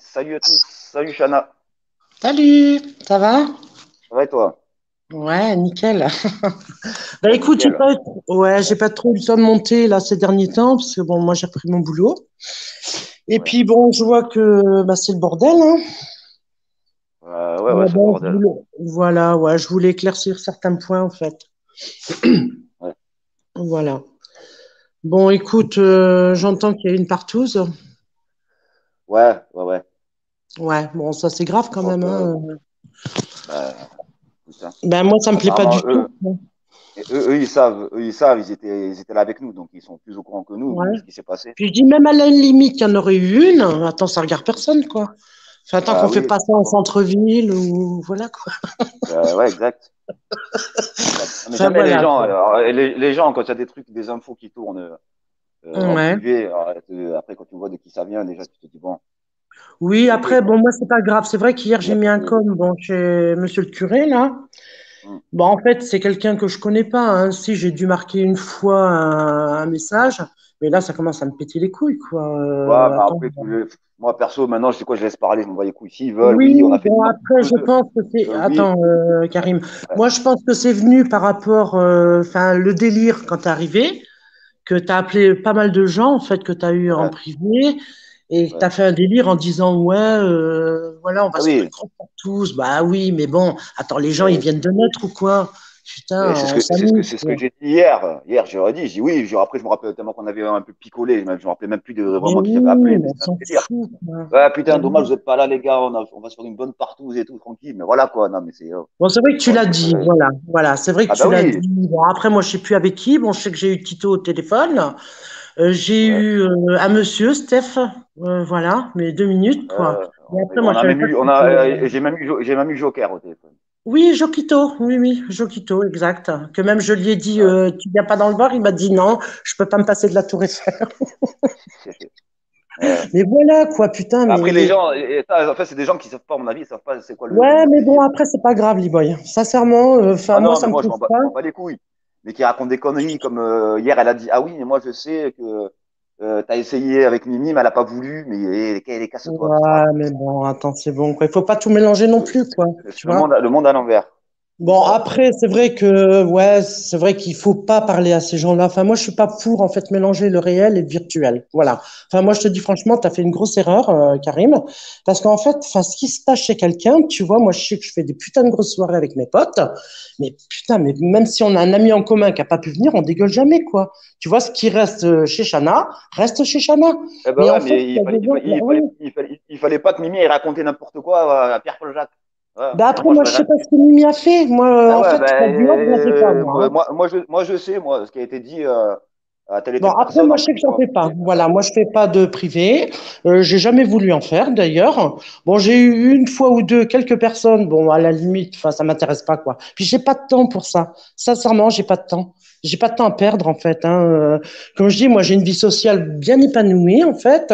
Salut à tous, salut Shana, Salut, ça va? ça va et toi? Ouais, nickel. Bah Ouais, écoute, nickel. j'ai pas trop eu le temps de monter là ces derniers temps parce que bon, moi j'ai repris mon boulot. Et Ouais, puis bon, je vois que bah, c'est le bordel, hein. ouais, Mais c'est le bon, bordel. voilà, ouais, je voulais éclaircir certains points en fait. Ouais, Voilà. Bon, écoute, j'entends qu'il y a une partouze. ouais. Ouais, bon, ça c'est grave quand Donc, même, hein. bah, écoute, hein. Ben moi, ça me plaît pas Apparemment, du tout. ils savent, ils étaient là avec nous, donc ils sont plus au courant que nous Ouais. de ce qui s'est passé. Puis je dis même à la limite, il y en aurait eu une. Attends, ça regarde personne, quoi. Enfin, tant Bah qu'on fait oui, pas ça en centre-ville ou voilà, quoi. bah ouais, exact, exact. Non, mais Enfin, jamais les voilà, gens, quoi. les gens, quand il y a des trucs, des infos qui tournent en Ouais. privé, après quand tu vois de qui ça vient, déjà tu te dis, bon, Oui, c'est réglé, après, quoi. bon, moi, c'est pas grave. C'est vrai qu'hier, Il n'y j'ai a mis pas un de. com, bon, chez monsieur le curé, là. Hmm. Bon, en fait, c'est quelqu'un que je connais pas, hein. Si, j'ai dû marquer une fois un message, mais là, ça commence à me péter les couilles, quoi. Ouais, bah Attends. après, moi perso, maintenant, je sais quoi, je laisse parler, je m'en bats les couilles. S'ils veulent, oui, on Oui, a fait une bon, après, je pense que c'est. oui, Attends, Karim. ouais, Moi, je pense que c'est venu par rapport, enfin, le délire quand t'es arrivé, que t'as appelé pas mal de gens, en fait, que t'as eu en ouais, privé, et que ouais. t'as fait un délire en disant, ouais, voilà, on va Ah se faire oui, une grande pour tous. Bah oui, mais bon, attends, les gens, ils mais, viennent de naître ou quoi? mais Putain, on c'est s'amuse, ce que quoi. j'ai dit hier. Hier, j'aurais dit, j'ai dit oui, après, je me rappelle tellement qu'on avait un peu picolé, je me rappelais même plus de Mais vraiment qui j'avais oui, appelé, mais mais on c'était un s'en délire. fout, quoi. Ouais, putain, Mais dommage, oui. vous n'êtes pas là, les gars, on va se faire une bonne partouze et tout, tranquille, mais voilà quoi, non, mais c'est. Bon, c'est vrai que tu Oh, l'as dit, voilà, voilà, c'est vrai que ah bah tu l'as oui, dit. Bon, après, moi, je sais plus avec qui. Bon, je sais que j'ai eu Tito au téléphone. J'ai ouais. eu un monsieur, Steph, voilà, mais 2 minutes, quoi. Et après, moi, On je a savais même pas eu, que on c'était. a, j'ai même eu Joker au téléphone. Oui, Joquito, oui, oui, Joquito, exact. Que même je lui ai dit, Ouais. tu viens pas dans le bar, il m'a dit non, je peux pas me passer de la Tour Eiffel. Ouais. Mais voilà, quoi, putain, Après, les mais. gens, et ça, en fait, c'est des gens qui savent pas, à mon avis, ils savent pas c'est quoi Ouais, le mais bon, délire. après, c'est pas grave, Liboy. Sincèrement, enfin, Ah moi, non, ça mais me moi, pose je pas. m'en bats les couilles. Mais qui racontent des conneries, comme hier, elle a dit, ah oui, mais moi, je sais que t'as essayé avec Mimi, mais elle a pas voulu, mais casse-toi, qu'est-ce que tu Ouais, racontes? mais bon, attends, c'est bon, quoi. Il faut pas tout mélanger non plus, quoi, C'est tu vois. le monde à l'envers. C'est Bon, ça. après, c'est vrai que, ouais, c'est vrai qu'il faut pas parler à ces gens-là. Enfin, moi, je suis pas pour, en fait, mélanger le réel et le virtuel. Voilà. Enfin, moi, je te dis franchement, tu as fait une grosse erreur, Karim. Parce qu'en fait, enfin, ce qui se passe chez quelqu'un, tu vois, moi, je sais que je fais des putains de grosses soirées avec mes potes. Mais putain, mais même si on a un ami en commun qui a pas pu venir, on dégueule jamais, quoi. Tu vois, ce qui reste chez Chana, reste chez Chana. Eh ben Mais ouais, en fait, mais il y a des gens, bah oui. il fallait pas que Mimi ait raconté n'importe quoi à Pierre-Paul Jacques. Ouais. Bah après, Moi, moi, j'aurais je sais rien pas dit. ce que Mimi a fait. Moi, Ah en ouais, fait, la violence, j'en fais pas, moi, hein. moi, je sais, moi, ce qui a été dit à telle et Bon, telle après, personne moi, en je sais que j'en fais pas. privé. Voilà, moi, je fais pas de privé. J'ai jamais voulu en faire, d'ailleurs. Bon, j'ai eu une fois ou deux quelques personnes. Bon, à la limite, enfin, ça m'intéresse pas, quoi. Puis, j'ai pas de temps pour ça. Sincèrement, j'ai pas de temps. J'ai pas de temps à perdre, en fait, hein. Comme je dis, moi, j'ai une vie sociale bien épanouie, en fait.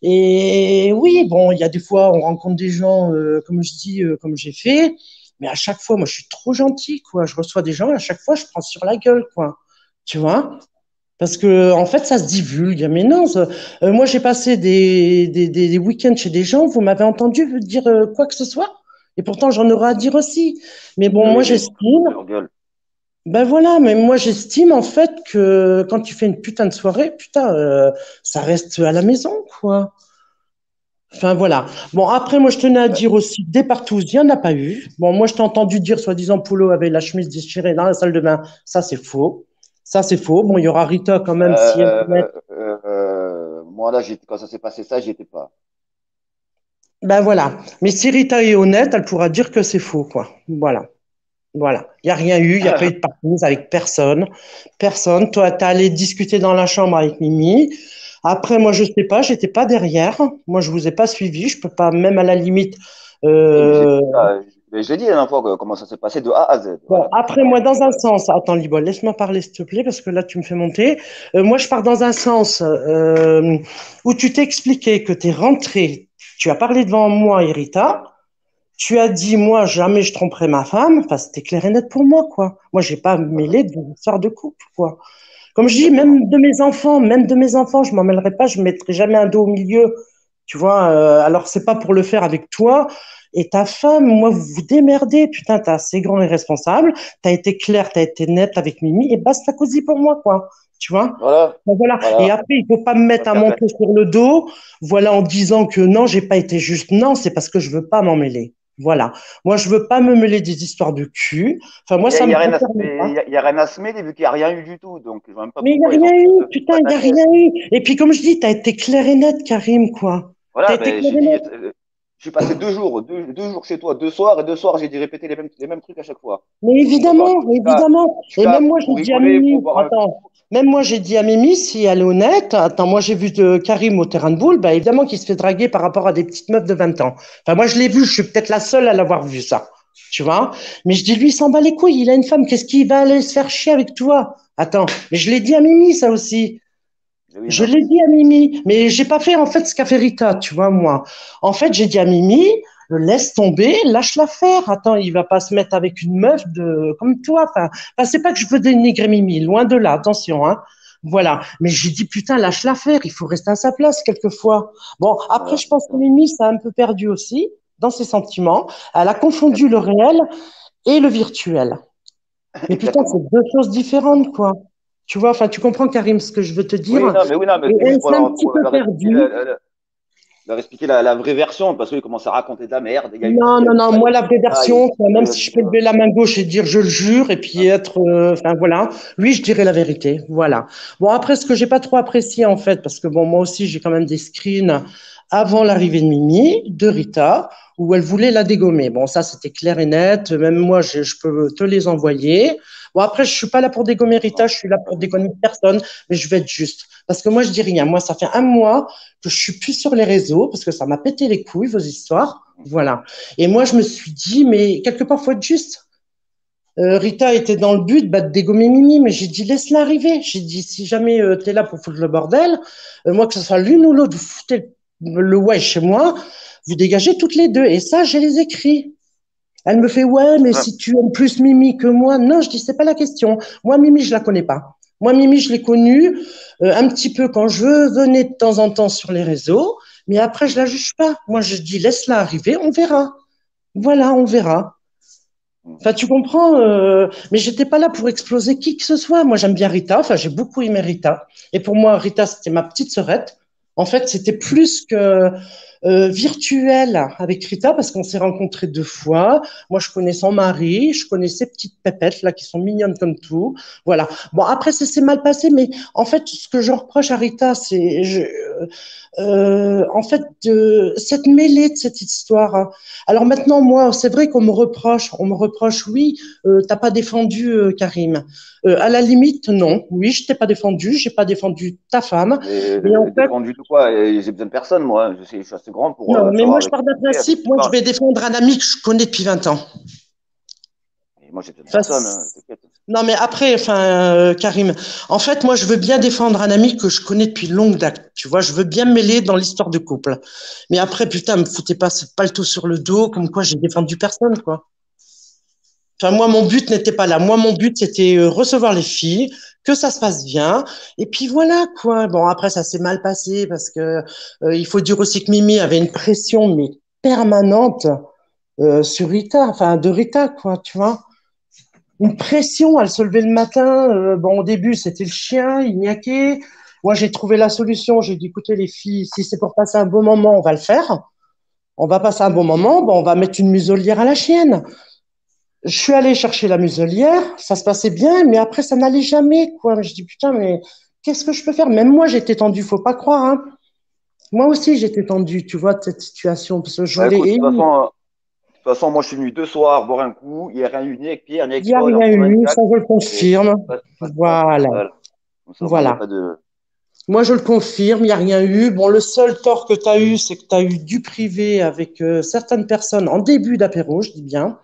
Et oui, bon, il y a des fois, on rencontre des gens, comme je dis, comme j'ai fait. Mais à chaque fois, moi, je suis trop gentil, quoi. Je reçois des gens, et à chaque fois, je prends sur la gueule, quoi. Tu vois? Parce que, en fait, ça se divulgue. Mais non, moi, j'ai passé des week-ends chez des gens, vous m'avez entendu dire quoi que ce soit. Et pourtant, j'en aurais à dire aussi. Mais bon, Oui, moi, oui, mais j'estime, leur gueule. ben voilà, mais moi, j'estime, en fait, que quand tu fais une putain de soirée, putain, ça reste à la maison, quoi. Enfin, voilà. Bon, après, moi, je tenais à Ouais. dire aussi, des partous, il n'y en a pas eu. Bon, moi, je t'ai entendu dire, soi-disant, Polo avait la chemise déchirée dans la salle de bain. Ça, c'est faux. Ça, c'est faux. Bon, il y aura Rita quand même, si elle peut mettre. Moi, là, quand ça s'est passé, ça, j'y étais pas. Ben voilà. Mais si Rita est honnête, elle pourra dire que c'est faux, quoi. Voilà. Voilà. Il n'y a rien eu, il n'y a pas eu de partous avec personne. Personne. Toi, tu allé discuter dans la chambre avec Mimi. Après, moi, je sais pas, j'étais pas derrière. Moi, je vous ai pas suivi. Je peux pas, même à la limite. Oui, mais euh, je l'ai dit la dernière fois comment ça s'est passé de A à Z. Bon, Voilà, c'est tout. après, moi, dans un sens, attends, Libo, laisse-moi parler, s'il te plaît, parce que là, tu me fais monter. Moi, je pars dans un sens où tu t'es expliqué que tu es rentré, tu as parlé devant moi, Erita, tu as dit, moi, jamais je tromperai ma femme. Enfin, c'était clair et net pour moi, quoi. Moi, j'ai pas Voilà, mêlé de histoire de couple, quoi. Comme je dis, exactement. même de mes enfants, je m'en mêlerai pas, je mettrai jamais un dos au milieu. Tu vois, alors c'est pas pour le faire avec toi et ta femme. Moi, vous vous démerdez. Putain, t'es assez grand et responsable. T'as été clair, t'as été net avec Mimi et basta cosy pour moi, quoi. Tu vois? Voilà, Ben voilà. Et voilà. après, il faut pas me On va mettre à faire clair. monter sur le dos, voilà, en disant que non, j'ai pas été juste. Non, c'est parce que je veux pas m'en mêler. Voilà. Moi, je veux pas me mêler des histoires de cul. Enfin, moi, Mais ça il me y a rien à, concerne mais pas. il y a rien à se mêler vu qu'il n'y a rien eu du tout. Donc, je vois même pas Mais il n'y a pourquoi ils ont rien pris eu, ce putain, il n'y a bataquet. rien eu. Et puis, comme je dis, tu as été clair et net, Karim, quoi. Tu as Voilà, été ben, clair j'ai et dit, net. je suis passé 2 jours, deux jours chez toi, 2 soirs, et 2 soirs, j'ai dit répéter les mêmes trucs à chaque fois. Mais Donc, encore, évidemment, évidemment. je suis Et là même moi, j'ai pour dit à rigoler, pour Mimi, boire un attends, coup. même moi, j'ai dit à Mimi, si elle est honnête, attends, moi, j'ai vu Karim au terrain de boule, bah, évidemment qu'il se fait draguer par rapport à des petites meufs de 20 ans. Enfin, moi, je l'ai vu, je suis peut-être la seule à l'avoir vu, ça. Tu vois? Mais je dis, lui, il s'en bat les couilles, il a une femme, qu'est-ce qu'il va aller se faire chier avec toi? Attends, mais je l'ai dit à Mimi, ça aussi. Mais oui, Je non, l'ai mais dit à Mimi, mais j'ai pas fait en fait ce qu'a fait Rita, tu vois, moi. En fait, j'ai dit à Mimi, laisse tomber, lâche-la faire. Attends, il va pas se mettre avec une meuf de comme toi. Enfin, c'est pas que je veux dénigrer Mimi, loin de là, attention, hein. Voilà. Mais j'ai dit, putain, lâche-la faire, il faut rester à sa place quelquefois. Bon, après, voilà, je pense que Mimi s'est un peu perdue aussi dans ses sentiments. Elle a confondu le réel et le virtuel. Mais putain, c'est exactement. deux choses différentes, quoi. Tu vois, enfin, tu comprends, Karim, ce que je veux te dire. Oui, non, mais Et c'est elle juste s'est un petit pour peu leur expliquer, perdue. la vraie version, parce qu'ils commencent à raconter de la merde. Il y a eu ci, Non, il y a non, eu non, ça, il y a moi, eu la vraie ça, il y a eu version, ci, même si je peux lever la main gauche et dire je le jure, et puis être, enfin voilà, lui, je dirais la vérité, voilà. Bon, après, ce que j'ai pas trop apprécié, en fait, parce que bon, moi aussi, j'ai quand même des screens avant l'arrivée de Mimi, de Rita, où elle voulait la dégommer. Bon, ça, c'était clair et net, même moi, je peux te les envoyer. Bon, après, je suis pas là pour dégommer Rita, Non, je suis là pas pour besoin. dégommer personne, mais je vais être juste. Parce que moi, je dis rien. Moi, ça fait un mois que je suis plus sur les réseaux, parce que ça m'a pété les couilles, vos histoires. Voilà. Et moi, je me suis dit, mais quelque part, faut être juste. Rita était dans le but bah, de dégommer Mimi, mais j'ai dit, laisse-la arriver. J'ai dit, si jamais tu es là pour foutre le bordel, moi, que ce soit l'une ou l'autre, vous foutez le ouais chez moi, vous dégagez toutes les deux. Et ça, j'ai les écrits. Elle me fait, ouais, mais Ouais. si tu aimes plus Mimi que moi, non, je dis, c'est pas la question. Moi, Mimi, je la connais pas. Moi, Mimi, je l'ai connue un petit peu quand je venais de temps en temps sur les réseaux, mais après, je la juge pas. Moi, je dis, laisse-la arriver, on verra. Voilà, on verra. Enfin, tu comprends, mais j'étais pas là pour exploser qui que ce soit. Moi, j'aime bien Rita. Enfin, j'ai beaucoup aimé Rita. Et pour moi, Rita, c'était ma petite sœurette. En fait, c'était plus que virtuel avec Rita parce qu'on s'est rencontrés 2 fois. Moi, je connais son mari, je connais ses petites pépettes là qui sont mignonnes comme tout. Voilà. Bon, après, ça s'est mal passé, mais en fait, ce que je reproche à Rita, c'est en fait cette mêlée de cette histoire, hein. Alors maintenant, moi, c'est vrai on me reproche, oui, t'as pas défendu Karim. À la limite, non, oui, je t'ai pas défendu, j'ai pas défendu ta femme, Mais mais en fait, défendu de quoi? Et j'ai besoin de personne, moi. Je suis assez grand pour non, mais moi, savoir je avec pars qui d'un avec principe, qui je moi, je parle. vais défendre un ami que je connais depuis 20 ans. Et moi, j'ai besoin de Enfin, personne, hein, t'inquiète. non, mais après, enfin, Karim, en fait, moi, je veux bien défendre un ami que je connais depuis longue date. Tu vois, je veux bien me mêler dans l'histoire de couple. Mais après, putain, me foutez pas le tout sur le dos, comme quoi j'ai défendu personne, quoi. Enfin, moi, mon but n'était pas là. Moi, mon but, c'était recevoir les filles, que ça se passe bien. Et puis voilà, quoi. Bon, après, ça s'est mal passé parce que il faut dire aussi que Mimi avait une pression, mais permanente, sur Rita, enfin, de Rita, quoi, tu vois. Une pression, elle se levait le matin. Bon, au début, c'était le chien, il niaquait. Moi, j'ai trouvé la solution. J'ai dit, écoutez, les filles, si c'est pour passer un bon moment, on va le faire. On va passer un bon moment. Bon, on va mettre une muselière à la chienne. Je suis allée chercher la muselière, ça se passait bien, mais après, ça n'allait jamais, quoi. Je dis, putain, mais qu'est-ce que je peux faire? Même moi, j'étais tendue, faut pas croire, hein. Moi aussi, j'étais tendue, tu vois, de cette situation, parce que je Bah voulais, écoute, et de toute façon, moi, je suis venu 2 soirs boire un coup. Il n'y a rien eu ni avec Pierre, ni il avec n'y a toi, rien en eu, 24. ça, je le Et confirme. pas de Voilà, scandale. Comme ça, au moins, il n'y a voilà. pas de. Moi, je le confirme, il n'y a rien eu. Bon, le seul tort que tu as eu, c'est que tu as eu du privé avec certaines personnes en début d'apéro, je dis bien.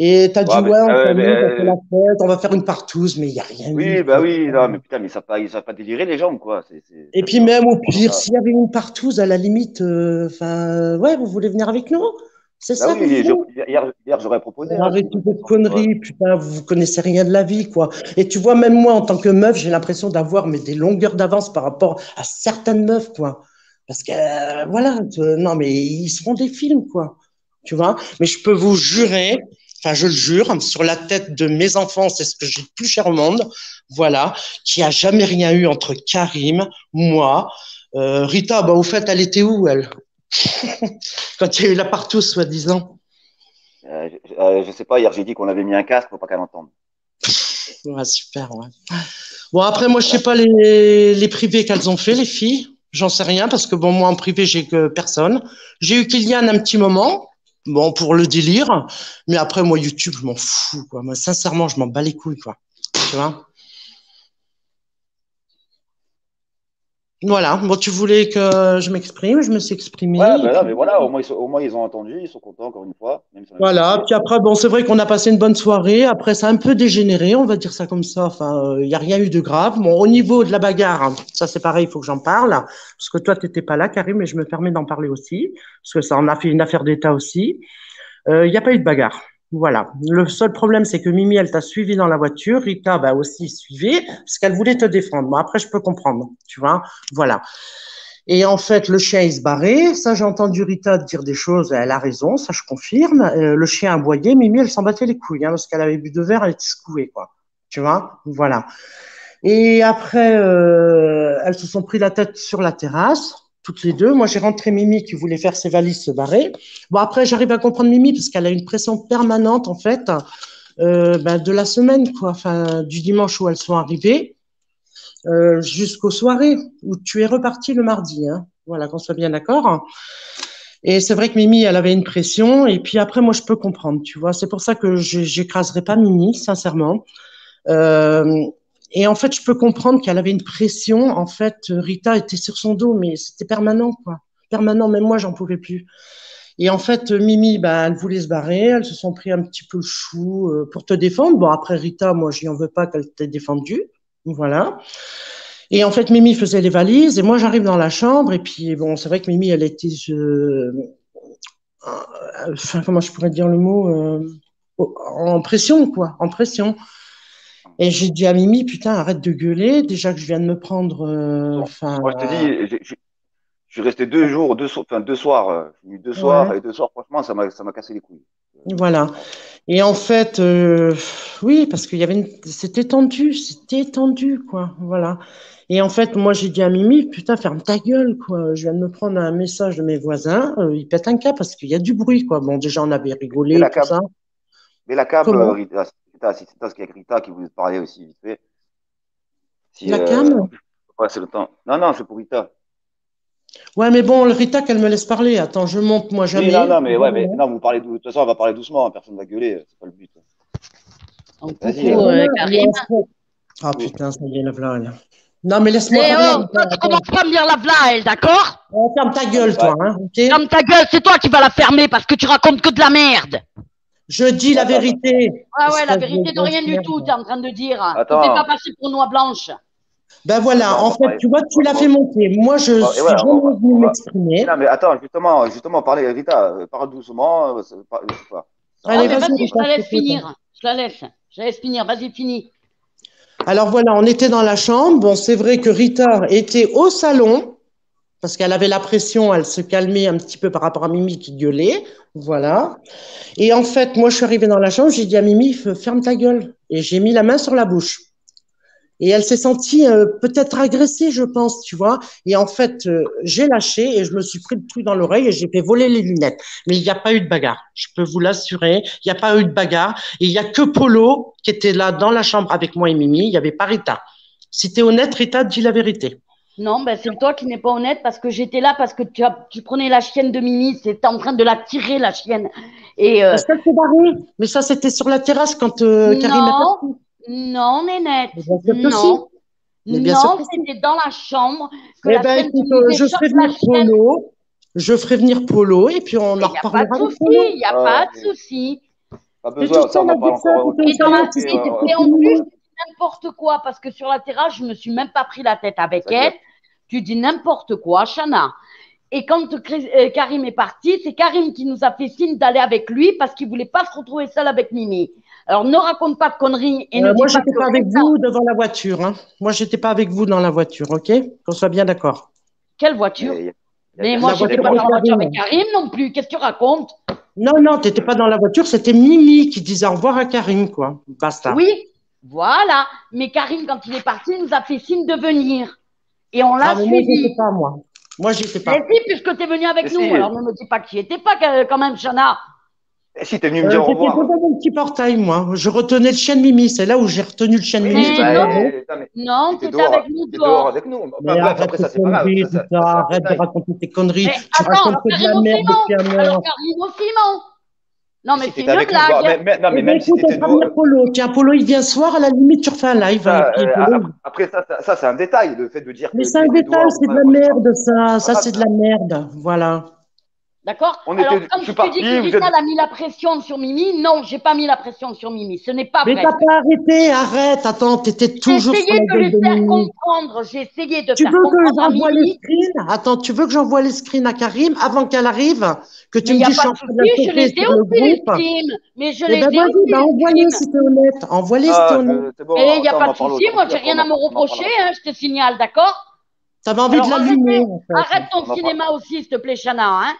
Et tu as dit, Ouais, mais, ouais, on s'amuse, on fait la fête, on va faire une partouze, mais il n'y a rien eu, oui, bah quoi. oui, non, mais putain, mais ils savent pas délirer les jambes, quoi. Et Ça, puis même au c'est pire, pas- s'il y avait une partouze, à la limite, enfin, ouais, vous voulez venir avec nous? C'est Bah ça que vous oui, voulez? hier, j'aurais proposé, hein, si Arrêtez vous voulez vos descendre. conneries, putain, vous connaissez rien de la vie, quoi. Et tu vois, même moi, en tant que meuf, j'ai l'impression d'avoir mais des longueurs d'avance par rapport à certaines meufs, quoi. Parce que, voilà, non, mais ils se font des films, quoi. Tu vois? Mais je peux vous jurer, enfin, je le jure, sur la tête de mes enfants, c'est ce que j'ai de plus cher au monde, voilà, qu'il n'y a jamais rien eu entre Karim, moi, Rita, bah, au fait, elle était où, elle? Quand il y a eu la partouze, soi-disant. Je sais pas, hier j'ai dit qu'on avait mis un casque pour pas qu'elle entende. Ouais, super, ouais. Bon, après, moi, je sais pas les privés qu'elles ont fait, les filles. J'en sais rien parce que bon, moi, en privé, j'ai que personne. J'ai eu Kylian un petit moment. Bon, pour le délire. Mais après, moi, YouTube, je m'en fous, quoi. Moi, sincèrement, je m'en bats les couilles, quoi. Tu vois? Voilà. Bon, tu voulais que je m'exprime. Je me suis Ouais, exprimée. Et ben là, puis, mais voilà, au moins ils ont entendu, ils sont contents encore une fois, même si on avait voilà. expliqué. Puis après, bon, c'est vrai qu'on a passé une bonne soirée. Après, ça a un peu dégénéré, on va dire ça comme ça. Enfin, il n'y a rien eu de grave. Bon, au niveau de la bagarre, hein, ça c'est pareil, il faut que j'en parle. Parce que toi, tu n'étais pas là, Karim, mais je me permets d'en parler aussi. Parce que ça en a fait une affaire d'État aussi. Il n'y a pas eu de bagarre. Voilà. Le seul problème, c'est que Mimi, elle t'a suivi dans la voiture. Rita, bah aussi suivie, parce qu'elle voulait te défendre. Bon, après, je peux comprendre. Tu vois? Voilà. Et en fait, le chien, il se barrait. Ça, j'ai entendu Rita dire des choses. Elle a raison, ça, je confirme. Le chien aboyait. Mimi, elle s'en battait les couilles, hein, parce qu'elle avait bu 2 verres, elle était secouée, quoi. Tu vois? Voilà. Et après, elles se sont pris la tête sur la terrasse, toutes les deux. Moi, j'ai rentré Mimi qui voulait faire ses valises se barrer. Bon, après, j'arrive à comprendre Mimi parce qu'elle a une pression permanente, en fait, ben, de la semaine, quoi. Enfin, du dimanche où elles sont arrivées jusqu'aux soirées où tu es reparti le mardi. Hein. Voilà, qu'on soit bien d'accord. Et c'est vrai que Mimi, elle avait une pression. Et puis après, moi, je peux comprendre, tu vois. C'est pour ça que je n'écraserai pas Mimi, sincèrement. Euh, et en fait, je peux comprendre qu'elle avait une pression. En fait, Rita était sur son dos, mais c'était permanent, quoi. Permanent, même moi, j'en pouvais plus. Et en fait, Mimi, bah, elle voulait se barrer. Elles se sont pris un petit peu le chou pour te défendre. Bon, après, Rita, moi, je n'y en veux pas qu'elle t'ait défendu. Voilà. Et en fait, Mimi faisait les valises et moi, j'arrive dans la chambre. Et puis, bon, c'est vrai que Mimi, elle était, enfin, comment je pourrais dire le mot, en pression, quoi, en pression. Et j'ai dit à Mimi, putain, arrête de gueuler. Déjà que je viens de me prendre, Bon, enfin, moi je te dis, je suis resté 2 jours, enfin 2 soirs, j'ai mis deux ouais, soirs, et 2 soirs, franchement, ça m'a cassé les couilles. voilà. Voilà. Et en fait, oui, parce qu'il y avait c'était tendu, quoi. Voilà. Et en fait, moi, j'ai dit à Mimi, putain, ferme ta gueule, quoi. Je viens de me prendre un message de mes voisins, ils pètent un câble parce qu'il y a du bruit, quoi. Bon, déjà, on avait Mais rigolé, la tout cam, ça. mais la cam, Comment? Rita, c'est Rita, ce qui avec Rita qui vous parlait aussi vite fait. Si, La cam? en plus, ouais, c'est le temps. Non, non, c'est pour Rita. Ouais, mais bon, le Rita, qu'elle me laisse parler. Attends, je monte, moi, Oui, non, jamais. non, mais ouais, mais non, vous parlez de toute façon, on va parler doucement, personne va gueuler, c'est pas le but. Donc, Vas-y, coucou, Voilà, et Karim. en fait- Ah, oh, putain, ça y est, la blague. Non, mais laisse-moi Eh parler, oh, Rita. toi, tu Attends. commences pas à me dire la blague, d'accord? Ferme ta non, mais gueule, toi, hein, ok? Ferme ta gueule, c'est toi qui vas la fermer parce que tu racontes que de la merde. Je dis la attends, attends, vérité, Ah ouais, la espèce vérité de de grosse rien du tout, merde. t'es en train de dire. Tu fais pas attends, passer pour noix blanche. Ben voilà, attends, on en va fait, parler, tu vois, tu l'as fait monter. Moi, je et ouais, suis jamais venue mais non, m'exprimer. mais attends, justement, parler, Rita, parle doucement, je sais pas. Ouais, Allez, mais vas-y, vas-y, je Rita, te je laisse t'écoute. finir. Je la laisse. Je la laisse finir. Vas-y, finis. Alors voilà, on était dans la chambre. Bon, c'est vrai que Rita était au salon parce qu'elle avait la pression, elle se calmait un petit peu par rapport à Mimi qui gueulait. Voilà. Et en fait, moi, je suis arrivée dans la chambre, j'ai dit à Mimi, ferme ta gueule. Et j'ai mis la main sur la bouche. Et elle s'est sentie peut-être agressée, je pense, tu vois. Et en fait, j'ai lâché et je me suis pris le truc dans l'oreille et j'ai fait voler les lunettes. Mais il n'y a pas eu de bagarre. Je peux vous l'assurer. Il n'y a pas eu de bagarre. Et il n'y a que Polo qui était là dans la chambre avec moi et Mimi. Il n'y avait pas Rita. Si t'es honnête, Rita, dis la vérité. Non, ben c'est toi qui n'es pas honnête parce que j'étais là parce que tu prenais la chienne de Mimi, c'était en train de la tirer, la chienne. Et Parce qu'elle s'est barrée. Mais ça, c'était sur la terrasse quand Karim est non, parti. non, Nénette, Mais bien sûr que si. non. Mais bien sûr Non, que si. c'était dans la chambre que Eh la ben, chienne écoute, se disait je chope ferai la venir chienne. Polo. Je ferai venir Polo et puis on Et en il n'y a pas de reparlera avec souci, Polo. il n'y a pas de Mais souci. pas C'est tout besoin, ça, ça, on elle en a dit parle ça, encore c'était au Et, dans salon, la, tu sais, après. c'était et en fini. plus, tu dis n'importe quoi parce que sur la terrasse, je ne me suis même pas pris la tête avec Ça elle. gueule. Tu dis n'importe quoi, Chana. Et quand Karim est parti, c'est Karim qui nous a fait signe d'aller avec lui parce qu'il ne voulait pas se retrouver seul avec Mimi. Alors ne raconte pas de conneries et ne dis Moi, pas j'étais que pas avec Rita. vous devant la voiture. Hein. Moi, j'étais pas avec vous dans la voiture, ok? Qu'on soit bien d'accord. Quelle Mais voiture? Mais bien moi, La sûr, je des n'étais voiture pas avec dans la voiture Karim. avec Karim non plus. Qu'est-ce que tu racontes? Non, non, t'étais pas dans la voiture, c'était Mimi qui disait au revoir à Karim, quoi. Basta. Oui, voilà. Mais Karim, quand il est parti, il nous a fait signe de venir. Et on Ah, l'a mais moi, j'y étais suivi. pas, moi. Moi, j'y étais Mais pas. si, puisque tu es venu Et avec nous. si, Alors ne me dis pas que tu n'y étais pas quand même, Chana. et si t'es venu me dire au J'étais revoir. devant mon petit portail, moi. Je retenais le chien de Mimi. C'est là où j'ai retenu le chien de Mimi. Oui, J'étais Mais dit, bah, non, bravo. non, tu t'étais étais avec dehors, nous t'étais dehors dehors. avec nous. Enfin, Mais bref, arrête après tes ça, c'est pas grave. conneries, Ça, tout ça. c'est un Arrête de détail. raconter tes conneries. Mais Tu attends, racontes alors que de la Karim aussi, merde depuis non. un Alors heure. Karim aussi, non. Non, Et mais si c'est t'étais une avec nous, bah, blague. non, Eh mais ben même si écoute, on t'étais fera dehors, venir Polo. Tiens, Polo, il vient ce soir. À la limite, tu refais un live, hein, et ça, puis Polo. après ça, c'est un détail, le fait de dire Mais que c'est lui un était détail, dehors. c'est de la Moi, je parle. merde, ça. C'est pas Ça, grave, c'est de ça. la merde. Voilà. D'accord? On Alors, était, quand je suis tu te dis parti, que vous êtes. Rital a mis la pression sur Mimi, non, j'ai pas mis la pression sur Mimi. Ce n'est pas Mais vrai. t'as pas arrêté, arrête. Attends, t'étais J'ai toujours sur essayé la de gueule lui de faire Mimi. comprendre. J'ai essayé de Tu faire veux que comprendre à j'envoie les Mimi. screens? Attends, tu veux que j'envoie les screens à Karim avant qu'elle arrive? Que tu Mais il me n'y a dis, je pas suis de en train de souci, la je les choper ai sur le aussi, les groupe. streams. Mais je Eh les ben ai vas-y, aussi, ben les envoie-les streams. si t'es honnête. Envoie-les si t'es Ah, honnête. c'est bon, Et il n'y a ça, on pas de en parle souci, moi, aujourd'hui, j'ai après, rien à me on en reprocher, parlera. hein, je te signale, d'accord? T'avais envie de Alors l'allumer, en fait. arrête ton On en parle. cinéma aussi, s'il te plaît, Chana, hein?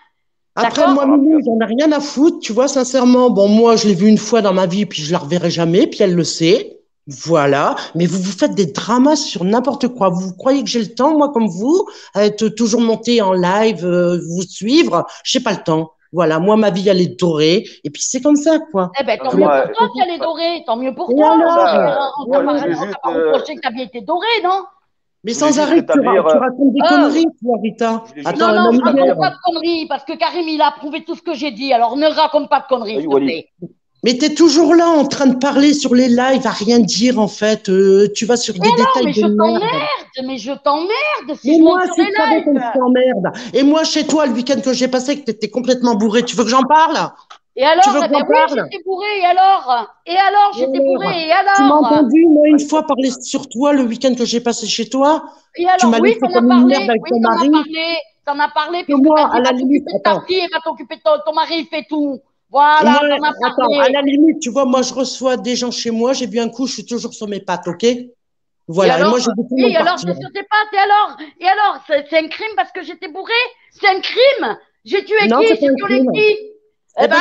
Après, On en D'accord? moi, parlera plus. Mimi, j'en ai rien à foutre, tu vois, sincèrement. Bon, moi, je l'ai vue une fois dans ma vie, puis je la reverrai jamais, puis elle le sait. Voilà. Mais vous vous faites des dramas sur n'importe quoi. Vous croyez que j'ai le temps, moi, comme vous, à être toujours monté en live, vous suivre? J'ai pas le temps. Voilà. Moi, ma vie, elle est dorée. Et puis, c'est comme ça, quoi. Eh ben, Non, tant mais mieux moi, pour toi si elle est dorée, tant mieux pour Et toi. alors? On t'a moi, pas, je voulais on t'a juste, pas reproché que ta vie était dorée, non? Mais je voulais sans juste arrêt, rétablir, tu racontes des Oh! conneries, toi, Rita. je voulais juste Attends, Non, non, même je hier. rétablir. raconte pas de conneries, parce que Karim, il a approuvé tout ce que j'ai dit, alors ne raconte pas de conneries, Salut, s'il te Wally. plaît. Mais t'es toujours là en train de parler sur les lives, à rien dire, en fait. Tu vas sur Et des alors, détails de merde. mais je t'emmerde si Mais je monte moi, sur si les je savais qu'on lives. t'emmerde. Et moi, chez toi, le week-end que j'ai passé, que t'étais complètement bourré, tu veux que j'en parle? Et Tu alors, veux que eh ben j'en oui, parle? j'étais bourrée, et alors? Et alors, Et j'étais bourrée, alors? et Tu m'as alors? entendu, moi, Ah, une il faut fois parler sur toi le week-end que j'ai passé chez toi? Et Tu alors, m'as oui, laissé comme une merde avec oui, ton t'en as mari? parlé, Que puisque t'as moi, dit, à la va limite, t'occuper de ta attends. fille, et va t'occuper de ton mari, il fait tout. Moi, Voilà, t'en as attends, à parlé. la limite, tu vois, moi, je reçois des gens chez moi, j'ai bu un coup, je suis toujours sur mes pattes, ok? Et Voilà. Et moi, alors, j'ai vu tout le oui, monde alors, partir. c'est sur tes pattes, et alors, c'est un crime parce que j'étais bourrée? C'est un crime? J'ai tué Non, qui? c'est pas J'ai un violé crime. qui? Eh ben,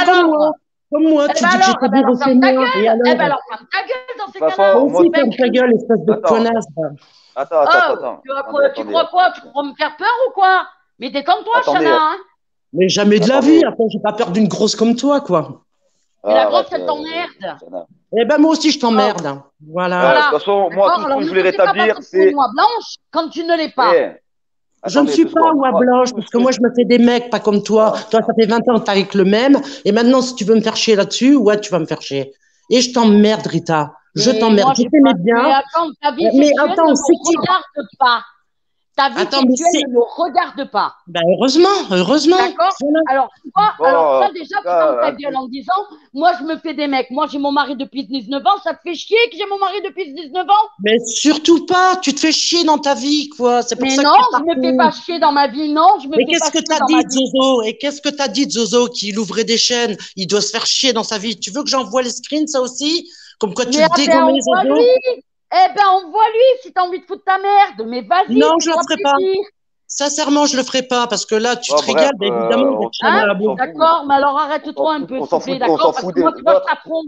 comme moi, tu dis que j'étais bourré chez Ferme ta moi. Et gueule. Eh ben alors? alors, ferme ta gueule dans De ces toute cas-là. Toi façon, moi, aussi, C'est un ferme ta crime. gueule, espèce de attends, connasse. Oh, tu attendez, crois quoi? Tu crois me faire peur ou quoi? Mais détends-toi, Chana, attendez, hein? Mais jamais de la vie. attendez. Attends, j'ai pas peur d'une grosse comme toi, quoi. Mais la Ah, grosse, arrête, elle t'emmerde. Sana. Eh ben, moi aussi, je Oh, t'emmerde. De Voilà. toute voilà. façon, moi, tout D'accord? ce que Alors, je ne voulais te fais pas rétablir, passer pour une c'est. oie blanche quand tu ne l'es pas. Eh, Je ne attendez suis deux pas secondes. oie Moi, blanche tout parce ce que que. moi, je me fais des mecs pas comme toi. Ah, Toi, ça fait 20 ans que t'es avec le même. Et maintenant, si tu veux me faire chier là-dessus, ouais, tu vas me faire chier. Et je t'emmerde, Rita. Je Mais t'emmerde. moi, Je j'ai t'aimais pas. Mais bien. attends, ta vie Mais sexuelle ne attends, me c'est qui? regarde pas. Ta vie Attends, mais sexuelle c'est. ne me regarde pas. Ben, heureusement, heureusement. D'accord? Voilà. Alors, tu vois, bon, alors ça, en tout déjà, ferme cas, ta gueule en disant, moi, je me fais des mecs. Moi, j'ai mon mari depuis 19 ans. Ça te fait chier que j'ai mon mari depuis 19 ans? Mais surtout pas. Tu te fais chier dans ta vie, quoi. C'est pour Mais ça que non, tu es je me fais pas partout. chier dans ma vie. Non, je me Mais fais pas qu'est-ce que chier t'as dans ma dit, vie. Zozo? Et qu'est-ce que t'as dit, Zozo, qu'il ouvrait des chaînes? Il doit se faire chier dans sa vie. Tu veux que j'envoie les screens, ça aussi? Comme quoi tu Mais le ah ben, dégommais, Zozo? envoie-lui. Eh ben, envoie-lui si t'as envie de foutre ta merde. Mais vas-y, Non, je le fais-toi ferai pas. plaisir. Sincèrement, je le ferai pas parce que là, tu te bon, bref, régales, ben, évidemment, d'être Hein? Chana Abo. D'accord, mais alors arrête-toi un peu, s'il te plaît, on d'accord? s'en Parce fout que moi, des tu vois, je autres. t'affronte.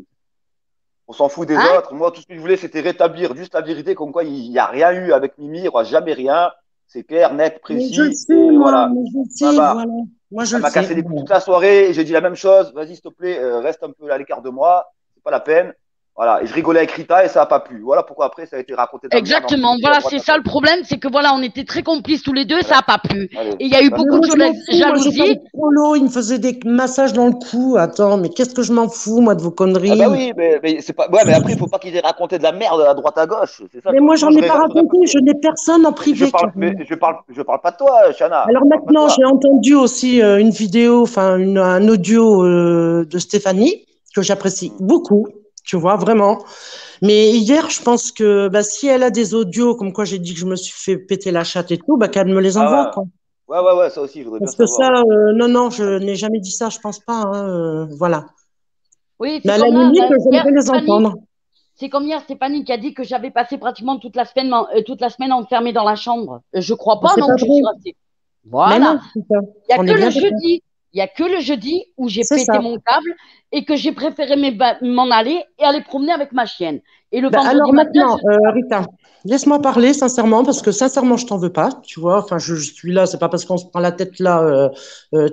On s'en fout des Hein? autres. Moi, tout ce que je voulais, c'était rétablir juste la vérité, comme quoi il n'y a rien eu avec Mimi, il n'y aura jamais rien. C'est clair, net, Mais je le précis. sais, Et moi, voilà. mais je le Ça sais, va. voilà. Moi, je Elle le m'a sais. cassé les couilles Voilà. toute la soirée. J'ai dit la même chose. Vas-y, s'il te plaît, reste un peu à l'écart de moi. C'est pas la peine. Voilà. Et je rigolais avec Rita et ça n'a pas plu. Voilà pourquoi après, ça a été raconté de la merde en Exactement, privé à voilà, droite c'est à ça gauche. le problème, c'est que voilà, on était très complices tous les deux, ça Voilà. n'a pas plu. Allez, Et il y a eu merci. Mais beaucoup moi, de je m'en fous. Moi, j'étais jalousie. avec Polo. Il me faisait des massages dans le cou. Attends, mais qu'est-ce que je m'en fous, moi, de vos Ah bah conneries? oui, mais c'est pas. Ouais, mais après, il faut pas qu'il ait raconté de la merde à droite à gauche. C'est ça. Mais moi, Sinon, j'en ai pas j'aurais pas raconté. fait. Je n'ai personne en privé, Mais Karim. je parle pas de toi, Chana. Alors Je parle pas de maintenant, toi. j'ai entendu aussi une vidéo, enfin un audio de Stéphanie que j'apprécie Hmm. beaucoup, tu vois, vraiment. Mais hier, je pense que bah, si elle a des audios comme quoi j'ai dit que je me suis fait péter la chatte et tout, bah, qu'elle me les envoie, Ah quoi. ouais, ça aussi, je voudrais bien Parce que savoir, ça, ouais. non, non, je n'ai jamais dit ça, je pense pas, hein, voilà. Oui, Mais c'est à la comme là, limite, hier, j'aimerais les Stéphanie, entendre. c'est comme hier, Stéphanie qui a dit que j'avais passé pratiquement toute la semaine enfermée dans la chambre. Je crois Mais pas, c'est non, pas que je suis vrai. restée. Mais non, Voilà. Rita, Il n'y a on que est le bien d'accord. jeudi. Il n'y a que le jeudi où j'ai C'est pété ça. mon câble et que j'ai préféré m'en aller et aller promener avec ma chienne. Et le Ben, vendredi alors matin, maintenant, Rita, laisse-moi parler sincèrement, parce que sincèrement, je t'en veux pas, tu vois. Enfin, je suis là, c'est pas parce qu'on se prend la tête là.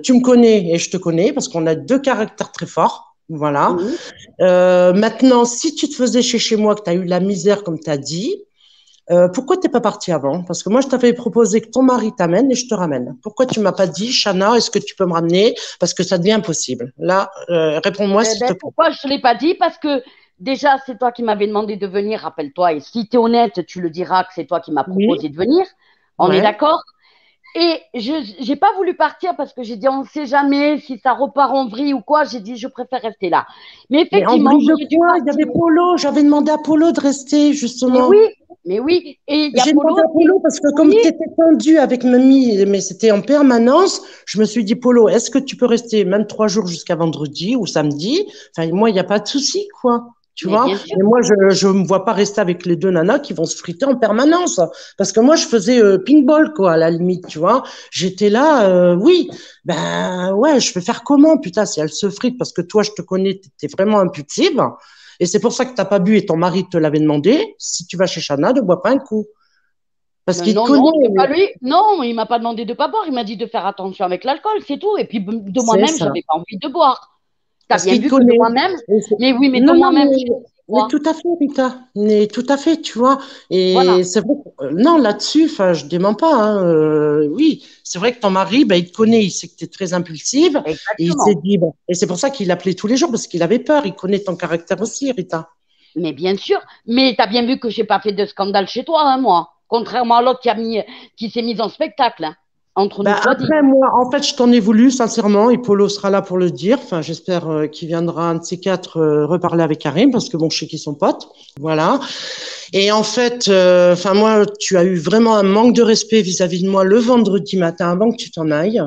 Tu me connais et je te connais, parce qu'on a deux caractères très forts. Voilà. oui, Maintenant, si tu te faisais chez moi, que tu as eu la misère, comme tu as dit, pourquoi t'es pas parti avant? Parce que moi, je t'avais proposé que ton mari t'amène et je te ramène. Pourquoi tu m'as pas dit, Chana, est-ce que tu peux me ramener? Parce que ça devient impossible. Là, réponds-moi, s'il te ben, plaît. pourquoi je ne te l'ai pas dit? Parce que déjà, c'est toi qui m'avais demandé de venir, rappelle-toi. Et si tu es honnête, tu le diras que c'est toi qui m'as Oui, proposé de venir. On est ouais. d'accord? Et je n'ai pas voulu partir parce que j'ai dit, on ne sait jamais si ça repart en vrille ou quoi. J'ai dit, je préfère rester là. Mais Mais en effectivement, vrille de j'aurais dû quoi? Il y partir. avait Polo. J'avais demandé à Polo de rester, Mais oui, justement. mais oui. Et il y a J'ai demandé Polo, à Polo parce que comme oui, tu étais tendu avec Mamie, mais c'était en permanence, je me suis dit, Polo, est-ce que tu peux rester même 3 jours jusqu'à vendredi ou samedi? Enfin, moi, il n'y a pas de souci, quoi. Tu mais vois? bien sûr. Mais moi, je me vois pas rester avec les deux nanas qui vont se friter en permanence. Parce que moi, je faisais ping-ball, quoi, à la limite, tu vois. J'étais là, oui, ben ouais, je vais faire comment, putain, si elle se frite, parce que toi, je te connais, t'es vraiment impulsive. Et c'est pour ça que t'as pas bu et ton mari te l'avait demandé. Si tu vas chez Chana, ne bois pas un coup. Parce qu'il te Non, connaît, non, c'est pas lui. Non, il m'a pas demandé de pas boire. Il m'a dit de faire attention avec l'alcool, c'est tout. Et puis de c'est moi-même, ça. j'avais pas envie de boire. Tu as Parce bien qu'il te vu que de connaît. moi-même. Mais oui, mais de Non, non, moi-même, je sais mais quoi. tout à fait, Rita. Mais tout à fait, tu vois. Voilà, Et c'est vrai, non, là-dessus, enfin, je dément pas, hein, oui, c'est vrai que ton mari, ben, il te connaît, il sait que tu es très impulsive. Et il s'est exactement. dit, bon, et c'est pour ça qu'il appelait tous les jours, parce qu'il avait peur. Il connaît ton caractère aussi, Rita. Mais bien sûr. Mais tu as bien vu que j'ai pas fait de scandale chez toi, hein, moi. Contrairement à l'autre qui s'est mise en spectacle, hein. Entre Ben nous soit dit. après, moi, en fait, je t'en ai voulu, sincèrement, et Polo sera là pour le dire. Enfin, j'espère qu'il viendra un de ces quatre reparler avec Karim, parce que bon, je sais qu'ils sont potes. Voilà. Et en fait, enfin moi, tu as eu vraiment un manque de respect vis-à-vis de moi le vendredi matin avant que tu t'en ailles.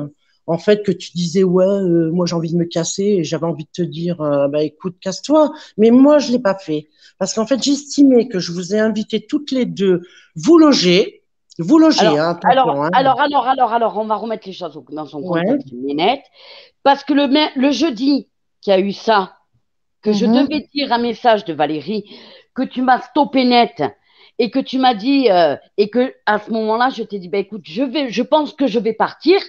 En fait, que tu disais ouais, moi j'ai envie de me casser et j'avais envie de te dire bah écoute, casse-toi. Mais moi je l'ai pas fait parce qu'en fait j'estimais que je vous ai invité toutes les deux vous loger, Alors, hein, attention, hein. on va remettre les choses dans son Ouais. contexte net. Parce que le jeudi qui a eu ça, que je Mhm. devais dire un message de Valérie, que tu m'as stoppé net et que tu m'as dit, et que à ce moment-là, je t'ai dit, bah, écoute, je pense que je vais partir.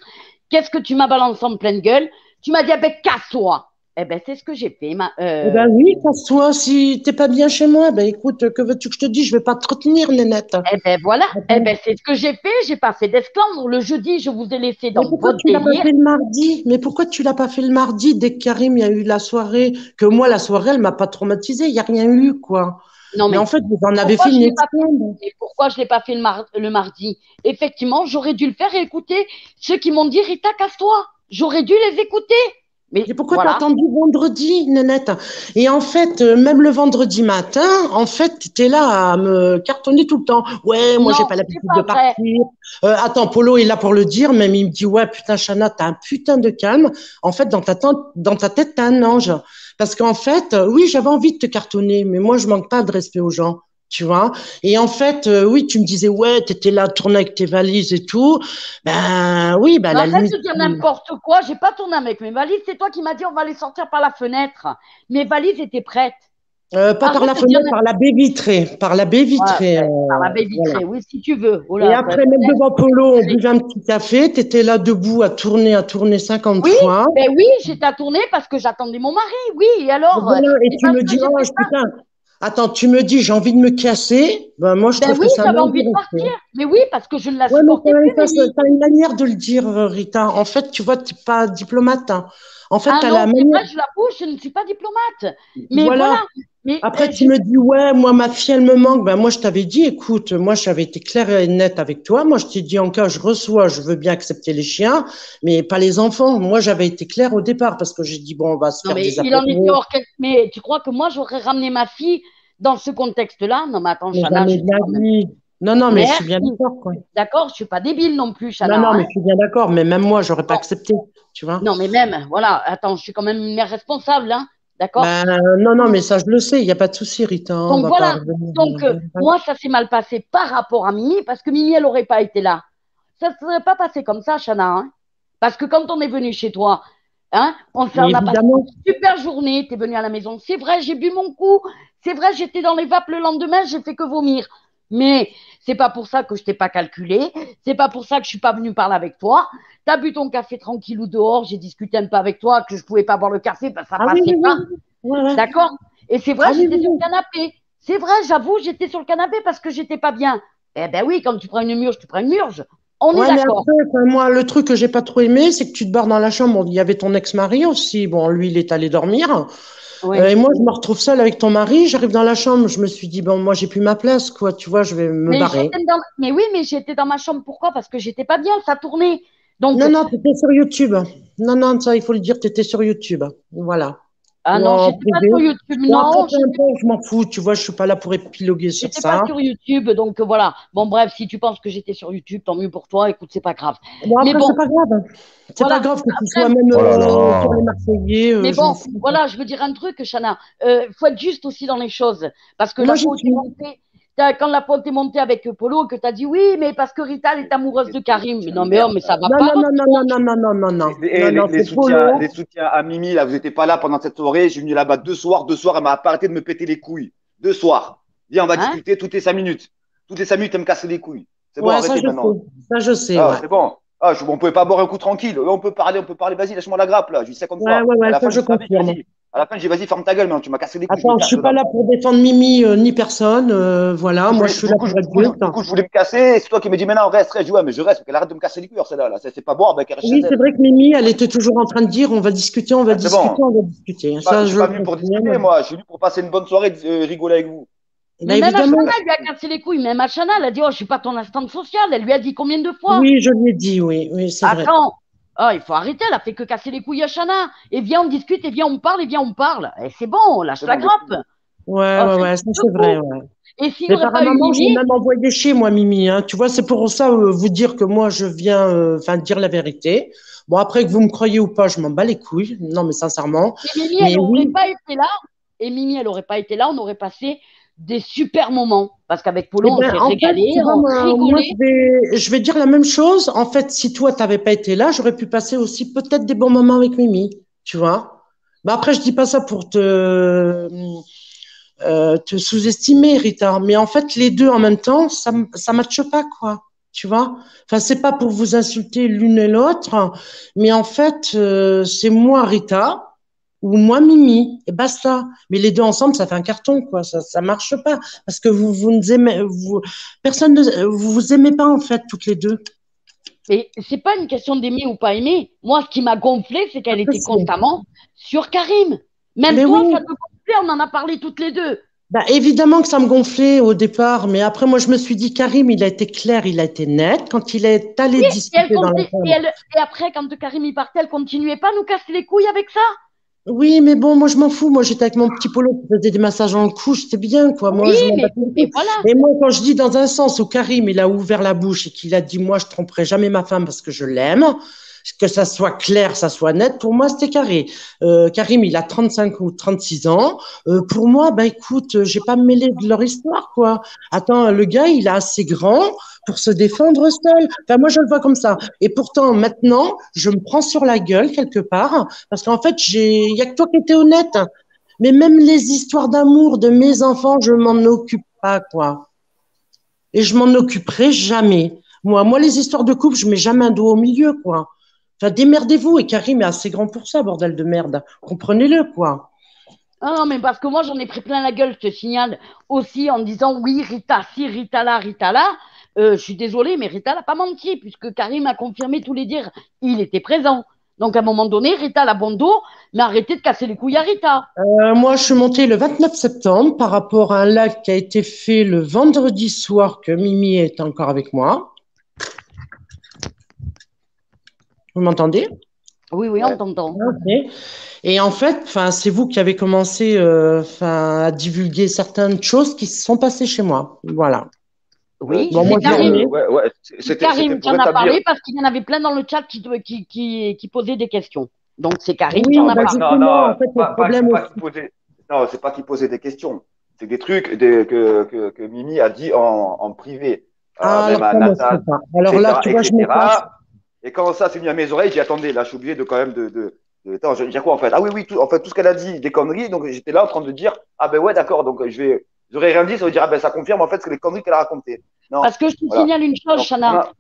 Qu'est-ce que tu m'as balancé en pleine gueule? Tu m'as dit, ah ben, casse-toi. Eh ben, c'est ce que j'ai fait. Eh ben oui, casse-toi si t'es pas bien chez moi. Ben écoute, que veux-tu que je te dise? Je vais pas te retenir, Nénette. Eh ben, voilà. Eh Attends. ben, c'est ce que j'ai fait. J'ai pas fait d'esclandre. Le jeudi, je vous ai laissé Mais dans pourquoi votre tu l'as pas délire. fait le mardi? Mais pourquoi tu l'as pas fait le mardi dès que Karim il y a eu la soirée? Que moi, la soirée, elle m'a pas traumatisée. Il y a rien eu, quoi. Non, Mais en mais fait, vous en avez pourquoi fait je une l'ai pas fait? esclandre. Mais pourquoi je l'ai pas fait le mardi? Effectivement, j'aurais dû le faire et écouter ceux qui m'ont dit Rita, casse-toi. J'aurais dû les écouter. Mais Et pourquoi t'as voilà. attendu vendredi, Nanette? Et en fait, même le vendredi matin, en fait, t'étais là à me cartonner tout le temps. Ouais, moi, j'ai Non, pas c'est l'habitude de pas vrai. partir. Attends, Polo est là pour le dire, même il me dit, ouais, putain, Chana, t'as un putain de calme. En fait, dans ta tête, t'as un ange. Parce qu'en fait, oui, j'avais envie de te cartonner, mais moi, je manque pas de respect aux gens. Tu vois? Et en fait, oui, tu me disais, ouais, t'étais là, tourner avec tes valises et tout. Ben, oui, ben, à Mais la arrête limite. de dire n'importe quoi. J'ai pas tourné avec mes valises. C'est toi qui m'as dit on va les sortir par la fenêtre. Mes valises étaient prêtes. Pas par Arrête la de dire fenêtre, par la baie vitrée. Par la baie ouais, vitrée. ben, par la baie Voilà. vitrée. Oui, si tu veux. Oh Et là, après, même devant Polo, on buvait un petit café. Tu étais là debout à tourner 50 oui, fois. ben oui, j'étais à tourner parce que j'attendais mon mari. Oui, et Et alors, voilà. Et c'est tu parce me que dis, j'ai oh fait ça. putain, attends, tu me dis, j'ai envie de me casser. Ben, moi, je Ben trouve oui, que ça j'avais manque de envie de partir. respect. Mais oui, parce que je ne la Ouais, mais supportais plus, Mimi. t'as une manière de le dire, Rita. En fait, tu vois, t'es pas diplomate, hein. En fait, Ah t'as la non, c'est manière. vrai, je l'avoue, je ne suis pas diplomate. Mais voilà. Voilà. Mais Après, tu me dis, ouais, moi, ma fille, elle me manque. Ben, moi, je t'avais dit, écoute, moi, j'avais été claire et nette avec toi. Moi, je t'ai dit, en cas, je reçois, je veux bien accepter les chiens, mais pas les enfants. Moi, j'avais été claire au départ parce que j'ai dit, bon, on va se non, faire mais des il en était apéros. hors. Mais tu crois que moi, j'aurais ramené ma fille dans ce contexte-là? Non, mais attends, Mais Chana, jamais je de dis la quand même. vie. Non, non, mais je suis bien Merci. d'accord, quoi. D'accord, je suis pas débile non plus, Non, Chana, non, mais hein. je suis bien d'accord. Mais même moi, j'aurais pas Non, accepté, tu vois. non, mais même, voilà, attends, je suis quand même une mère responsable, hein. D'accord? Ben, non, non, mais ça, je le sais. Il n'y a pas de souci, Rita, hein. On Donc va pas voilà. revenir. Donc, moi, ça s'est mal passé par rapport à Mimi, parce que Mimi, elle n'aurait pas été là. ça ne serait pas passé comme ça, Chana. Hein. Parce que quand on est venu chez toi, hein, on Mais a passé évidemment, une super journée. Tu es venu à la maison. C'est vrai, j'ai bu mon coup. C'est vrai, j'étais dans les vapes le lendemain, j'ai fait que vomir. Mais c'est pas pour ça que je t'ai pas calculé. C'est pas pour ça que je suis pas venue parler avec toi. Tu as bu ton café tranquillou dehors. J'ai discuté un peu avec toi que je pouvais pas boire le café parce que ça ah oui, oui, passait pas. oui, ouais, ouais. D'accord? Et c'est vrai, Ah oui, j'étais oui, sur le oui. canapé. C'est vrai, j'avoue, j'étais sur le canapé parce que j'étais pas bien. Eh ben oui, quand tu prends une murge, tu prends une murge. On est Ouais, mais d'accord. après, enfin, moi, le truc que j'ai pas trop aimé, c'est que tu te barres dans la chambre. Bon, il y avait ton ex-mari aussi. Bon, lui, il est allé dormir. Oui. Et moi, je me retrouve seule avec ton mari. J'arrive dans la chambre. Je me suis dit, bon, moi, j'ai plus ma place, quoi. Tu vois, je vais me barrer. Mais oui, mais j'étais dans ma chambre. Pourquoi? Parce que j'étais pas bien, ça tournait. Donc, Non, non, tu étais sur YouTube. Non, non, ça, il faut le dire, tu étais sur YouTube. Voilà. ah Ou non, en j'étais pas privé. sur YouTube. Bon, après, Non, peu importe, je m'en fous. Tu vois, je suis pas là pour épiloguer sur j'étais pas ça. sur YouTube. Donc, voilà. Bon, bref, si tu penses que j'étais sur YouTube, tant mieux pour toi. Écoute, c'est pas grave. Bon, Mais après, c'est bon, pas grave. C'est pas voilà. grave que tu sois Après, même Oh là sur les là. Marseillais. mais Je m'en bon, fous. voilà, je veux dire un truc, Chana. Faut être juste aussi dans les choses. Parce que Moi, la je faute est suis. montée. Quand la faute est montée avec Polo, que tu as dit oui, mais parce que Rita, elle est amoureuse de Qu'est-ce que Karim. Mais c'est non, de mais, oh, merde, mais ça ça. va Non, pas, non, votre non, non, non, tronche. non, non, non, non, non. Non, non, Les c'est Polo. soutiens à Mimi, là, vous n'étiez pas là pendant cette soirée. Je suis venu là-bas 2 soirs. 2 soirs, elle m'a pas arrêté de me péter les couilles. 2 soirs. Viens, on va Hein? discuter toutes les 5 minutes. Toutes les 5 minutes, elle me casse les couilles. C'est bon, Ouais, ça, arrêtez je maintenant. sais. Ça, je sais, Ah, ouais. c'est bon. Ah, on pouvait pas boire un coup tranquille. On peut parler, on peut parler. Vas-y, lâche-moi la grappe, là. Je dis 50 Ouais, fois. ouais, À ouais, la ça, fin, je j'ai dit, confirme. vas-y. À la fin, j'ai dit, vas-y, ferme ta gueule, man. Tu m'as cassé les couilles, je me Attends, je casse suis pas dedans. là pour défendre Mimi ni personne. Voilà, moi, je suis là pour être juste. Du coup, je voulais me casser. Et c'est toi qui me dis, maintenant, reste, reste. Je dis, ouais, mais je reste. Qu'elle arrête de me casser les couilles, celle-là. Là. C'est pas boire, ben, qu'elle reste chez Oui, c'est elle. vrai que Mimi, elle était toujours en train de dire, on va discuter, on va Ah, c'est discuter, bon. on va discuter. Je Ça, suis je pas le venu pour discuter, confirme. moi. Je suis venu pour passer une bonne soirée, rigoler avec vous. Mais Bah, même Tu Achana, me évidemment, casses elle les lui a couilles. cassé les couilles. Même Achana, elle a dit, oh, je suis pas ton assistante sociale. Elle lui a dit combien de fois? oui, je lui ai dit, oui, oui, c'est vrai. Attends. Oh, il faut arrêter, elle a fait que casser les couilles à Chana. Et viens, on discute, et viens, on parle, et viens, on parle. Et c'est bon, lâche C'est la bon, grappe. Ouais, Oh, ouais, c'est un ouais, ça, truc c'est de vrai, fou. ouais. Et s'il n'y Mais aurait pas eu apparemment, je l'ai Mimi, même envoyé chez moi, Mimi, hein. Tu vois, c'est pour ça, vous dire que moi, je viens, enfin, dire la vérité. Bon, après, que vous me croyez ou pas, je m'en bats les couilles. Non, mais sincèrement. et Mimi, elle Mais n'aurait oui, pas été là. Et Mimi, elle n'aurait pas été là, on aurait passé des super moments. Parce qu'avec Polo, eh on ben, s'est en fait, régalé, tu vois, on moi, rigolait. je vais dire la même chose. En fait, si toi, t'avais pas été là, j'aurais pu passer aussi peut-être des bons moments avec Mimi, tu vois. Bah après, je dis pas ça pour te sous-estimer, Rita. Mais en fait, les deux en même temps, ça matche pas, quoi. Tu vois? Enfin, c'est pas pour vous insulter l'une et l'autre, mais en fait, c'est moi, Rita, ou moi, Mimi, et basta. Mais les deux ensemble, ça fait un carton, quoi. Ça marche pas. Parce que vous ne aimez, personne ne, vous vous aimez pas, en fait, toutes les deux. Et c'est pas une question d'aimer ou pas aimer. Moi, ce qui m'a gonflé, c'est qu'elle Après, était constamment sur Karim. Même mais toi, oui, ça te gonflait, on en a parlé toutes les deux. bah, évidemment que ça me gonflait au départ, mais après, moi, je me suis dit, Karim, il a été clair, il a été net. Quand il est allé Et, elle discuter dans la comptait, chambre. et après, quand Karim y partait, elle continuait pas à nous casser les couilles avec ça. Oui, mais bon, moi, je m'en fous. Moi, j'étais avec mon petit polo qui faisait des massages dans le cou. C'était bien, quoi. Moi, Oui, je m'en battais les mais couilles. voilà. Et moi, quand je dis dans un sens où Karim, il a ouvert la bouche et qu'il a dit, moi, je tromperai jamais ma femme parce que je l'aime, que ça soit clair, ça soit net, pour moi, c'était carré. Karim, il a 35 ou 36 ans. Pour moi, bah, écoute, j'ai pas me mêler de leur histoire, quoi. Attends, le gars, il est assez grand pour se défendre seul. Enfin, moi, je le vois comme ça. Et pourtant, maintenant, je me prends sur la gueule quelque part parce qu'en fait, il y a que toi qui étais honnête. Mais même les histoires d'amour de mes enfants, je m'en occupe pas, quoi. Et je m'en occuperai jamais. Moi, les histoires de couple, je mets jamais un doigt au milieu, quoi. Enfin, démerdez-vous. Et Karim est assez grand pour ça, bordel de merde. Comprenez-le, quoi. Ah non, mais parce que moi, j'en ai pris plein la gueule, je te signale, aussi en disant oui, Rita, si Rita là, Rita là. Je suis désolée, mais Rita n'a pas menti, puisque Karim a confirmé tous les dires. Il était présent. Donc, à un moment donné, Rita l'a bon dos, mais arrêtez de casser les couilles à Rita. Moi, je suis montée le 29 septembre par rapport à un live qui a été fait le vendredi soir que Mimi est encore avec moi. Vous m'entendez? Oui, oui, on Ouais. t'entend. Ok. Et en fait, enfin, c'est vous qui avez commencé, enfin, à divulguer certaines choses qui se sont passées chez moi. Voilà. Oui, Bon, c'est moi, j'ai Karim. aimé. Ouais. C'est C'était Karim qui pour en a établir. parlé parce qu'il y en avait plein dans le chat qui posait des questions. Donc, c'est Karim qui en Oui, a bah parlé. Non, justement, en non, fait, le problème pas aussi. qu'il posait. Non, c'est pas qu'il posait des questions. C'est des trucs que Mimi a dit en privé. Ah, même alors à ça, moi, je Nathan, sais pas. Alors là, etc., tu vois, je me cache. etc. Et quand ça s'est mis à mes oreilles, j'ai attendu. Là, je suis obligé de quand même attends, je vais dire quoi en fait? Ah oui, oui, en fait, tout ce qu'elle a dit, des conneries. Donc j'étais là en train de dire, ah ben ouais, d'accord. Donc j'aurais rien dit, ça veut dire, ah ben ça confirme en fait que les conneries qu'elle a racontées. Non, Parce que je te voilà. signale une chose, Donc on Chana, a,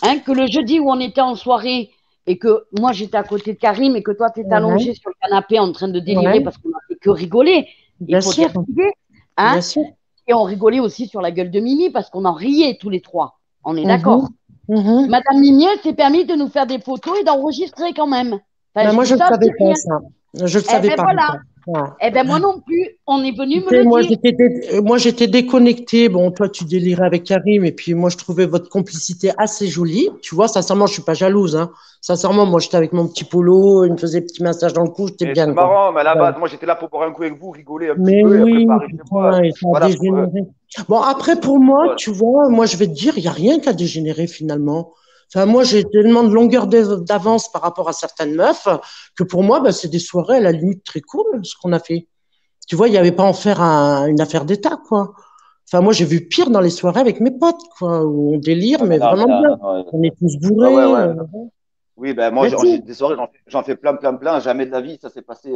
hein, que le jeudi où on était en soirée et que moi j'étais à côté de Karim et que toi tu étais Ouais, allongé sur le canapé en train de délirer ouais, parce qu'on n'a fait que rigoler, il bien faut sûr, dire ce qu'il est, bien hein, sûr. et on rigolait aussi sur la gueule de Mimi parce qu'on en riait tous les trois. On est d'accord. Mhm, mhm. Madame Mimi, elle s'est permis de nous faire des photos et d'enregistrer quand même. Enfin, Ben, je moi, dis je ne ça, je savais dis pas rien. ça. Je ne Eh savais ben pas, voilà. Rita. Ouais. Eh ben moi non plus. On est venu Tu me sais, le dire. moi, j'étais déconnectée. Bon, toi, tu délirais avec Karim, et puis moi, je trouvais votre complicité assez jolie. Tu vois, sincèrement, je suis pas jalouse, hein. Sincèrement, moi, j'étais avec mon petit polo, il me faisait petit massage dans le cou, j'étais et c'est bien, quoi. marrant, mais à la Voilà. base, moi j'étais là pour boire un coup avec vous, rigoler un petit Mais peu et après oui, parer chez moi. putain, et ça a Voilà, dégénéré. Bon, après, pour moi, voilà. tu vois, moi, je vais te dire, il n'y a rien qui a dégénéré finalement. Enfin, moi, j'ai tellement de longueur d'avance par rapport à certaines meufs que pour moi, bah, c'est des soirées à la limite très cool, ce qu'on a fait. Tu vois, il n'y avait pas à en faire une affaire d'État, quoi. Enfin, moi, j'ai vu pire dans les soirées avec mes potes, quoi, où on délire, Ah, mais mais non, mais vraiment non, bien. non, non. On est tous Ouais, ouais, bourrés. ouais. Oui, ben moi, Mais j'ai si. des soirées, j'en fais plein, plein, plein. Jamais de la vie, ça s'est passé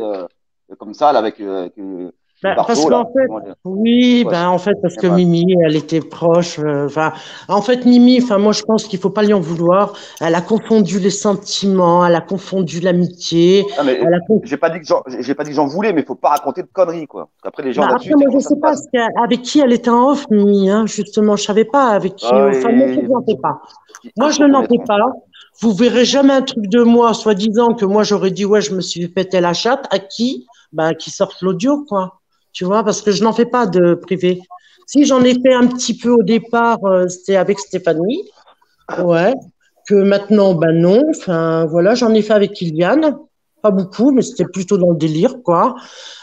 comme ça, là, avec le Parce barjo, qu'en là. fait, oui, Ouais, ben en fait, parce mais que bref. Mimi, elle était proche. Enfin, en fait, Mimi, enfin, moi, je pense qu'il faut pas lui en vouloir. Elle a confondu les sentiments, elle a confondu l'amitié, Ah, mais elle a. j'ai pas dit que j'en voulais, mais faut pas raconter de conneries, quoi. Parce qu'après, les gens Bah, là-dessus, après, c'est moi, je comment ça sais se pas passe. avec qui elle était en off, Mimi, hein, justement. Je savais pas avec qui. Ah, Enfin, moi, je et n'en fais pas. Moi, ils je s'en n'en fais connaîtront. pas. Vous verrez jamais un truc de moi, soi-disant que moi, j'aurais dit, ouais, je me suis pété la chatte. À qui? Bah, qui sorte l'audio, quoi. Tu vois, parce que je n'en fais pas de privé. Si j'en ai fait un petit peu au départ, c'était avec Stéphanie. Ouais. Que maintenant, ben non. Enfin, voilà, j'en ai fait avec Kylian. Pas beaucoup, mais c'était plutôt dans le délire, quoi.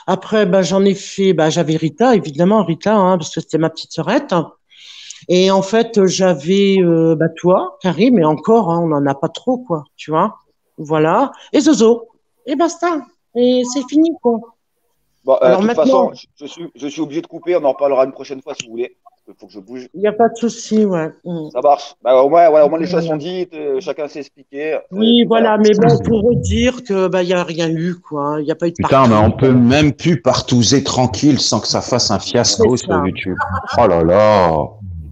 Après, ben, j'en ai fait, ben, j'avais Rita, évidemment, Rita, hein, parce que c'était ma petite sœurette. Et en fait, j'avais, ben, toi, Karim, mais encore, hein, on n'en a pas trop, quoi, tu vois. Voilà. Et Zozo. Et basta. Et c'est fini, quoi. Bon, de Alors toute façon, maintenant, je suis obligé de couper. On en reparlera une prochaine fois si vous voulez. Il faut que je bouge. il n'y a pas de souci, ouais. Ça marche. Bah, au moins, voilà, au moins les choses sont Voilà. dites. Chacun s'est expliqué. Et Oui, puis voilà, voilà. mais bon, pour redire que bah il y a rien eu quoi, il n'y a pas eu de Putain, mais partout. on peut même plus partouzer tranquille sans que ça fasse un C'est fiasco sur ça. YouTube. Oh là là.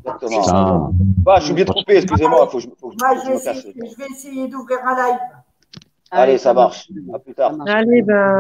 Exactement. Putain. Bah, je suis obligé de couper. Excusez-moi. Moi, Faut que je me cache. je vais essayer d'ouvrir un live. Allez, Allez, ça ça marche. marche. À plus Ça tard. marche. Allez, ben.